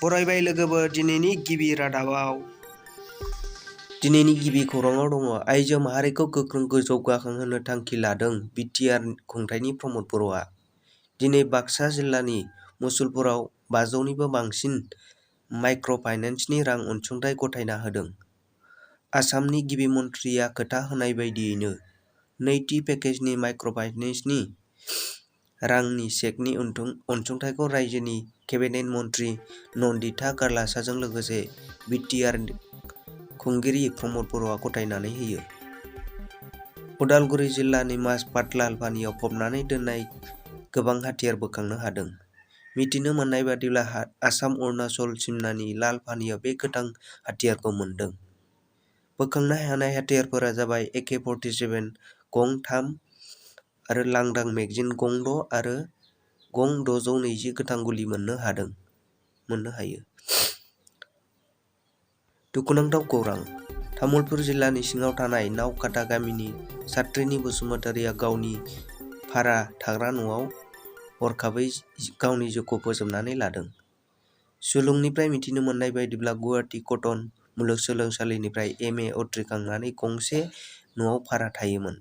बरायबाय लोगोफोर दिनैनि गिबि रादाबाव दिनैनि गिबि खौराङाव दङ। आइजो माहारिखौ गोख्रों जौगाखांहोनो थांखि लादों बिटिआर खुंथायनि प्रमद बर'आ। दिनै बाक्सा जिल्लानि मुसलपुराव 500निबो बांसिन माइक्र' फाइनेन्सनि रां अनसुंथाइ गथायना होदों। आसामनि गिबि मन्थ्रिया खोथा होनाय बायदियैनो नैथि पेकेजनि माइक्र' फाइनेन्सनि रांनि चेकनि अनसुंथाइखौ रायजोनि केबिनेट मन्थ्रि नन्दिता गारलासाजों लोगोसे बिटिआर खुंगिरि प्रमद बर'आ गथायनानै होयो। उदालगुरि जिल्लानि माजबाद लालपानियाव फबनानै दोननाय गोबां हाथियार बोखांनो हादों। मिथिनो मोननाय बादिब्ला आसाम-अरुनाचल सिमनानि लालपानियाव बे गोथां हाथियारखौ मोन्दों। बोखांनो हानाय हाथियारफोरा जाबाय AK-47 गं 3 आरो लांदां मेगजिन गं 6 आरो गं 620 गोथां गुलि मोननो हायो। दुखुनांथाव खौरां तामुलपुर जिल्लानि सिङाव थानाय नावकाटा गामिनि सात्रिनि बसुमतारिया गावनि भारा थाग्रा न'आव हरखाबै गावनि जिउखौ फोजोबनानै लादों। सुलुंनिफ्राय मिथिनो मोननाय बायदिब्ला गुवाहाटी कटन मुलुगसोलोंसालिनिफ्राय MA उथ्रिखांनानै गंसे न'आव भारा थायोमोन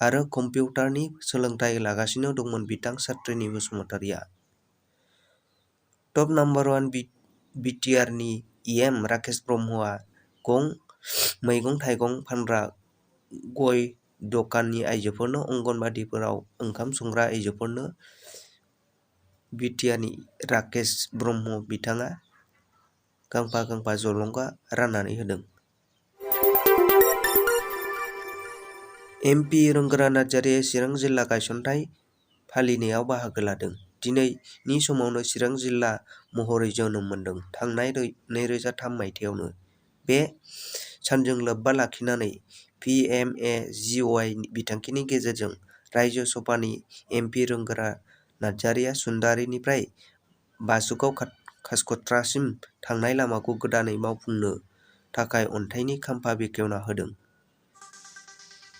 आरो कम्पिउटारनि सोलोंथाइ लागासिनो दंमोन बिथां सात्रिनि बसुमतारिया। टप नाम्बार 1 बिटिआरनि EM राकेश ब्रह्मआ मैगं-थाइगं फानग्रा गय दखाननि आइजोफोरनो अंगनबादिफोराव ओंखाम संग्रा आइजोफोरनो बिटिआरनि राकेश ब्रह्म बिथाङा गांफा जलंगा राननानै होदों। MP रोंगोरा नार्जारिया चिरां जिल्ला गायसनथाइ फालिनायाव बाहागो लादों। दिनैनि समावनो चिरां जिल्ला महरै जोनोम मोनदों। थांनाय 2003 मायथाइयावनो बे सानजों लोब्बा लाखिनानै PMAGY बिथांखिनि गेजेरजों रायजो सभानि MP रोंगोरा नार्जारिया सुन्दारिनिफ्राय बासुगाव कासकट्रासिम थांनाय लामाखौ गोदानै मावफुंनो थाखाय अन्थाइनि खाम्फा बेखेवना होदों।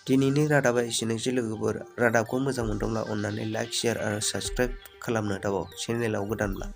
दिनैनि रादाबा एसेनोसै लोगोफोर। रादाबखौ मोजां मोनदोंब्ला अन्नानै लाइक, शेयार आरो साबस्क्राइब खालामनो दाबाव चेनेलाव गोदानब्ला।